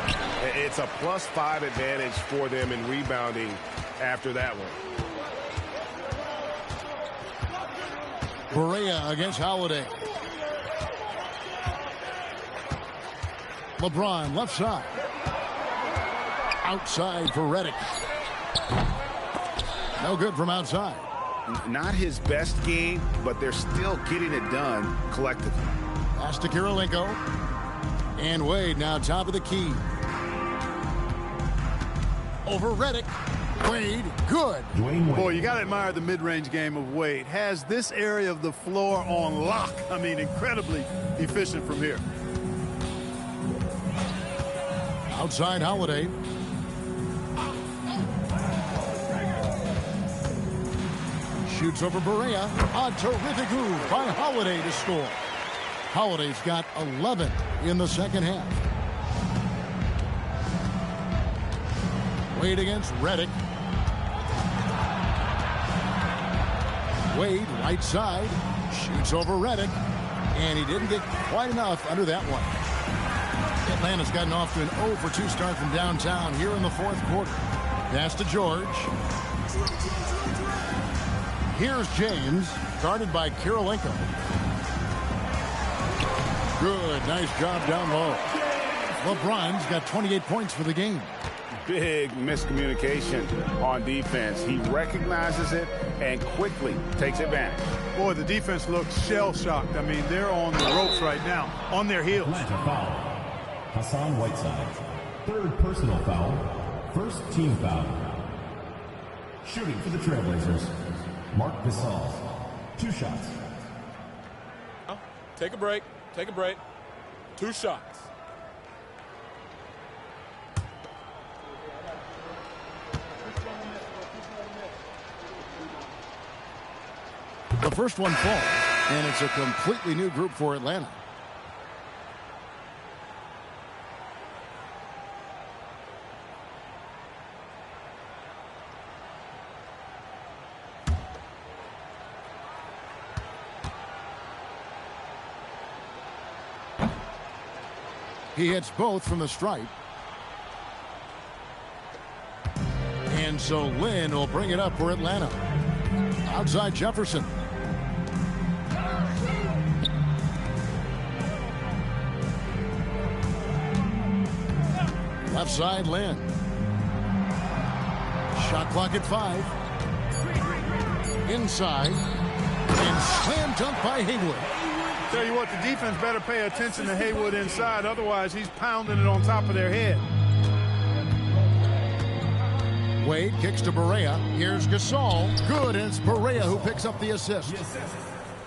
It's a +5 advantage for them in rebounding after that one. Barea against Holiday. LeBron left side. Outside for Redick. No good from outside. Not his best game, but they're still getting it done collectively. Pass to Kirilenko. And Wade now top of the key. Over Redick. Wade, good. Boy, you got to admire the mid-range game of Wade. Has this area of the floor on lock. I mean, incredibly efficient from here. Outside Holiday. Shoots over Barea. A terrific move by Holiday to score. Holiday's got 11 in the second half. Wade against Redick. Wade right side. Shoots over Redick. And he didn't get quite enough under that one. Atlanta's gotten off to an 0 for 2 start from downtown here in the fourth quarter. Pass to George. Here's James, guarded by Kirilenko. Good, nice job down low. LeBron's got 28 points for the game. Big miscommunication on defense. He recognizes it and quickly takes advantage. Boy, the defense looks shell-shocked. I mean, they're on the ropes right now, on their heels. Atlanta foul. Hassan Whiteside. Third personal foul. First team foul. Shooting for the Trailblazers. Mark Gasol. 2 shots. Take a break. Take a break. 2 shots. The first one falls, and it's a completely new group for Atlanta. He hits both from the stripe. And so Lynn will bring it up for Atlanta. Outside Jefferson. Left side Lynn. Shot clock at 5. Inside. And slam dunk by Haywood. Tell you what, the defense better pay attention to Haywood inside. Otherwise, he's pounding it on top of their head. Wade kicks to Barea. Here's Gasol. Good, and it's Barea who picks up the assist.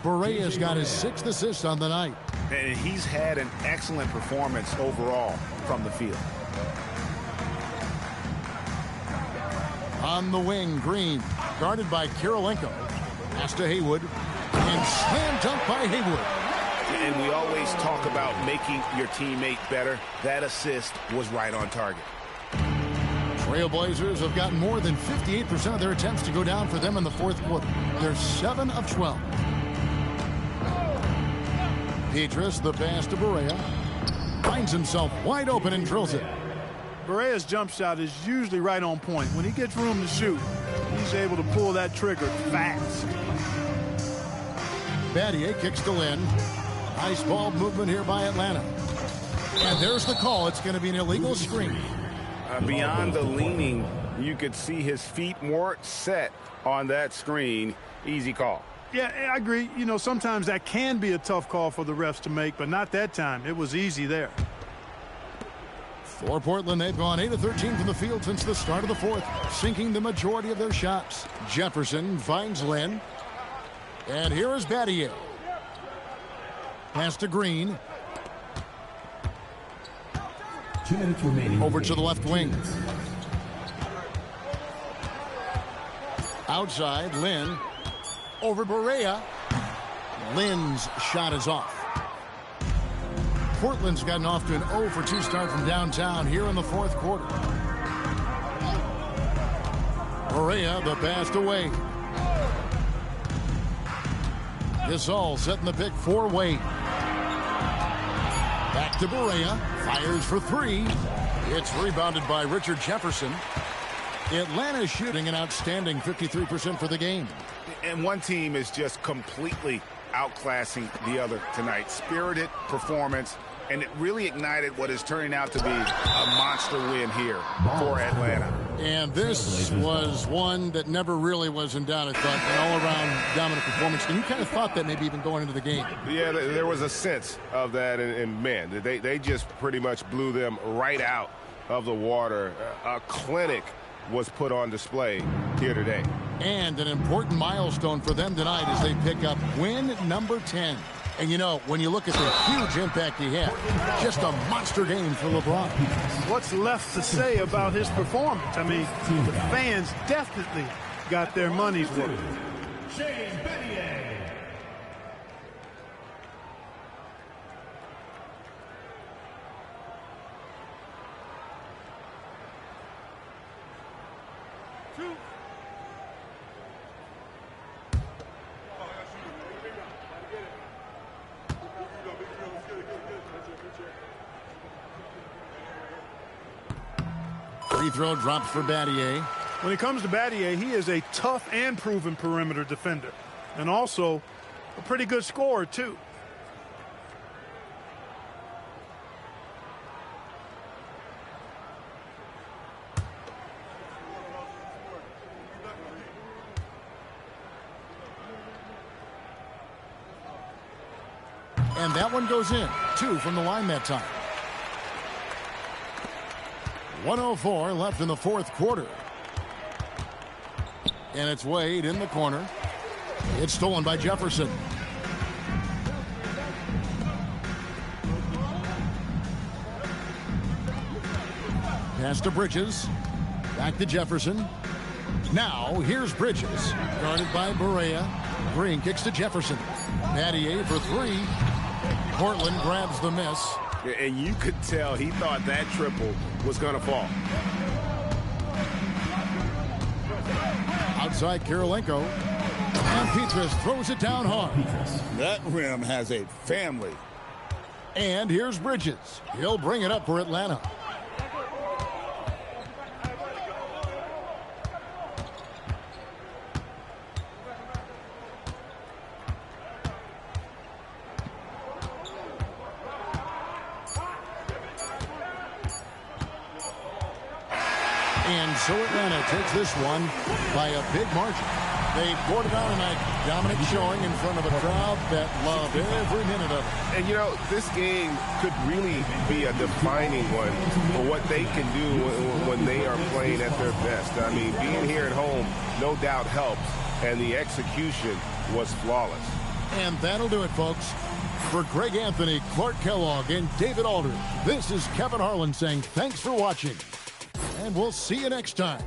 Barea's got his 6th assist on the night. And he's had an excellent performance overall from the field. On the wing, Green, guarded by Kirilenko. Pass to Haywood. And slam dunk by Haywood. And we always talk about making your teammate better. That assist was right on target. Trailblazers have gotten more than 58% of their attempts to go down for them in the fourth quarter. They're 7 of 12. Petrus, the pass to Barea. Finds himself wide open and drills it. Barea's jump shot is usually right on point. When he gets room to shoot, he's able to pull that trigger fast. Battier kicks to Lynn. Nice ball movement here by Atlanta. And there's the call. It's going to be an illegal screen. Beyond the leaning, you could see his feet weren't set on that screen. Easy call. Yeah, I agree. You know, sometimes that can be a tough call for the refs to make, but not that time. It was easy there. For Portland, they've gone 8 of 13 from the field since the start of the fourth, sinking the majority of their shots. Jefferson finds Lynn. And here is Battier. Pass to Green. 2 minutes remaining. Over to the left wing. Outside, Lynn. Over Barea. Lynn's shot is off. Portland's gotten off to an 0 for 2 start from downtown here in the fourth quarter. Barea, the pass to Wade. Gasol setting the pick for Wade. Back to Barea. Fires for 3. It's rebounded by Richard Jefferson. Atlanta shooting an outstanding 53% for the game. And one team is just completely outclassing the other tonight. Spirited performance, and it really ignited what is turning out to be a monster win here for Atlanta. And this was one that never really was in doubt, I thought, an all-around dominant performance. And you kind of thought that maybe even going into the game. Yeah, there was a sense of that, and man, they just pretty much blew them right out of the water. A clinic was put on display here today. And an important milestone for them tonight as they pick up win number 10. And you know, when you look at the huge impact he had, just a monster game for LeBron. What's left to say about his performance? I mean, the fans definitely got their money's worth. Free throw drops for Battier. When it comes to Battier, he is a tough and proven perimeter defender, and also a pretty good scorer, too. And that one goes in. 2 from the line that time. 1:04 left in the fourth quarter. And it's Wade in the corner. It's stolen by Jefferson. Pass to Bridges. Back to Jefferson. Now here's Bridges. Guarded by Barea. Green kicks to Jefferson. Battier for 3. Portland grabs the miss. And you could tell he thought that triple was going to fall. Outside Kirilenko. And Petrus throws it down hard. That rim has a family. And here's Bridges. He'll bring it up for Atlanta. And so Atlanta takes this one by a big margin. They poured it on a dominant showing in front of a crowd that loved every minute of it. And, you know, this game could really be a defining one for what they can do when they are playing at their best. I mean, being here at home no doubt helps, and the execution was flawless. And that'll do it, folks. For Greg Anthony, Clark Kellogg, and David Aldridge, this is Kevin Harlan saying thanks for watching. And we'll see you next time.